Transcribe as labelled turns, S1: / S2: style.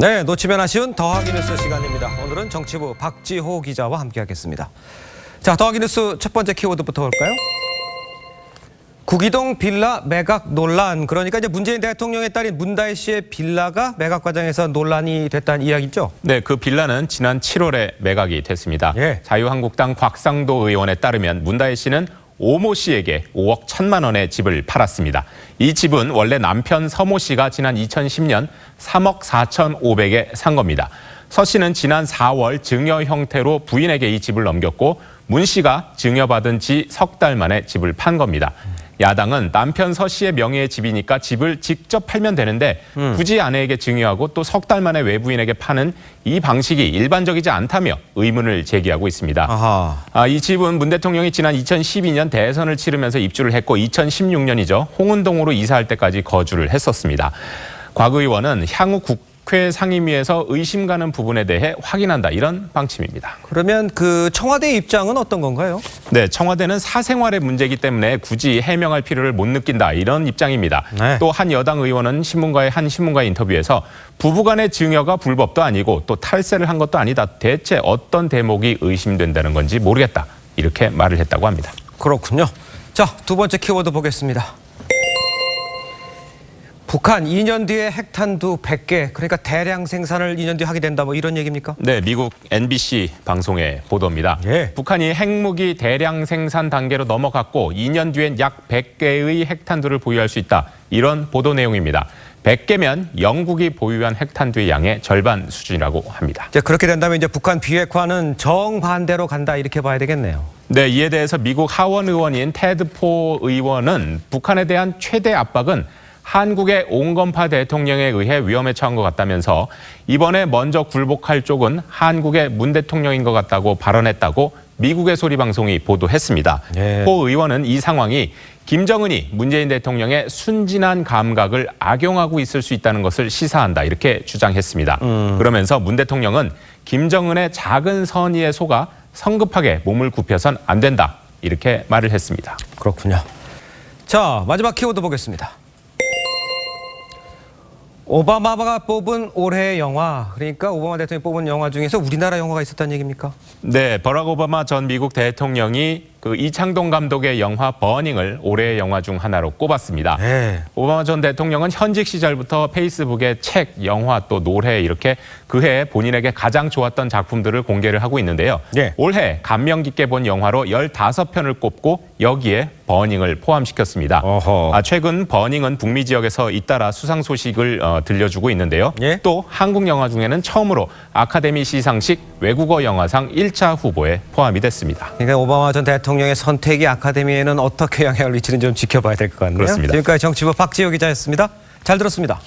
S1: 네, 놓치면 아쉬운 더하기 뉴스 시간입니다. 오늘은 정치부 박지호 기자와 함께하겠습니다. 자, 더하기 뉴스 첫 번째 키워드부터 볼까요? 구기동 빌라 매각 논란. 그러니까 이제 문재인 대통령의 딸인 문다혜 씨의 빌라가 매각 과정에서 논란이 됐다는 이야기죠?
S2: 네, 그 빌라는 지난 7월에 매각이 됐습니다.
S1: 예.
S2: 자유한국당 곽상도 의원에 따르면 문다혜 씨는 오모 씨에게 5억 1천만 원의 집을 팔았습니다. 이 집은 원래 남편 서모 씨가 지난 2010년 3억 4,500에 산 겁니다. 서 씨는 지난 4월 증여 형태로 부인에게 이 집을 넘겼고 문 씨가 증여받은 지 석 달 만에 집을 판 겁니다. 야당은 남편 서 씨의 명의의 집이니까 집을 직접 팔면 되는데 굳이 아내에게 증여하고 또 석 달 만에 외부인에게 파는 이 방식이 일반적이지 않다며 의문을 제기하고 있습니다.
S1: 아하.
S2: 이 집은 문 대통령이 지난 2012년 대선을 치르면서 입주를 했고 2016년이죠. 홍은동으로 이사할 때까지 거주를 했었습니다. 곽 의원은 향후 국회 상임위에서 의심 가는 부분에 대해 확인한다, 이런 방침입니다.
S1: 그러면 그 청와대 입장은 어떤 건가요?
S2: 네, 청와대는 사생활의 문제이기 때문에 굳이 해명할 필요를 못 느낀다, 이런 입장입니다.
S1: 네.
S2: 또 한 여당 의원은 한 신문과의 인터뷰에서 부부간의 증여가 불법도 아니고 또 탈세를 한 것도 아니다. 대체 어떤 대목이 의심된다는 건지 모르겠다, 이렇게 말을 했다고 합니다.
S1: 그렇군요. 자, 두 번째 키워드 보겠습니다. 북한 2년 뒤에 핵탄두 100개, 그러니까 대량 생산을 2년 뒤에 하게 된다, 뭐 이런 얘기입니까?
S2: 네, 미국 NBC 방송의 보도입니다.
S1: 예.
S2: 북한이 핵무기 대량 생산 단계로 넘어갔고 2년 뒤엔 약 100개의 핵탄두를 보유할 수 있다, 이런 보도 내용입니다. 100개면 영국이 보유한 핵탄두의 양의 절반 수준이라고 합니다.
S1: 이제 그렇게 된다면 이제 북한 비핵화는 정반대로 간다, 이렇게 봐야 되겠네요.
S2: 네, 이에 대해서 미국 하원 의원인 테드 포 의원은 북한에 대한 최대 압박은 한국의 온건파 대통령에 의해 위험에 처한 것 같다면서 이번에 먼저 굴복할 쪽은 한국의 문 대통령인 것 같다고 발언했다고 미국의 소리 방송이 보도했습니다.
S1: 예.
S2: 포 의원은 이 상황이 김정은이 문재인 대통령의 순진한 감각을 악용하고 있을 수 있다는 것을 시사한다, 이렇게 주장했습니다. 그러면서 문 대통령은 김정은의 작은 선의에 속아 성급하게 몸을 굽혀선 안 된다, 이렇게 말을 했습니다.
S1: 그렇군요. 자, 마지막 키워드 보겠습니다. 오바마가 뽑은 올해의 영화, 그러니까 오바마 대통령이 뽑은 영화 중에서 우리나라 영화가 있었다는 얘기입니까?
S2: 네, 버락 오바마 전 미국 대통령이 그 이창동 감독의 영화 버닝을 올해의 영화 중 하나로 꼽았습니다.
S1: 네.
S2: 오바마 전 대통령은 현직 시절부터 페이스북에 책, 영화, 또 노래 이렇게 그해 본인에게 가장 좋았던 작품들을 공개를 하고 있는데요.
S1: 네.
S2: 올해 감명 깊게 본 영화로 15편을 꼽고 여기에 버닝을 포함시켰습니다.
S1: 어허.
S2: 최근 버닝은 북미 지역에서 잇따라 수상 소식을 들려주고 있는데요.
S1: 예?
S2: 또 한국 영화 중에는 처음으로 아카데미 시상식 외국어 영화상 1차 후보에 포함이 됐습니다.
S1: 그러니까 오바마 전 대통령의 선택이 아카데미에는 어떻게 영향을 미치는지 좀 지켜봐야 될 것 같네요.
S2: 그렇습니다.
S1: 지금까지 정치부 박지호 기자였습니다. 잘 들었습니다.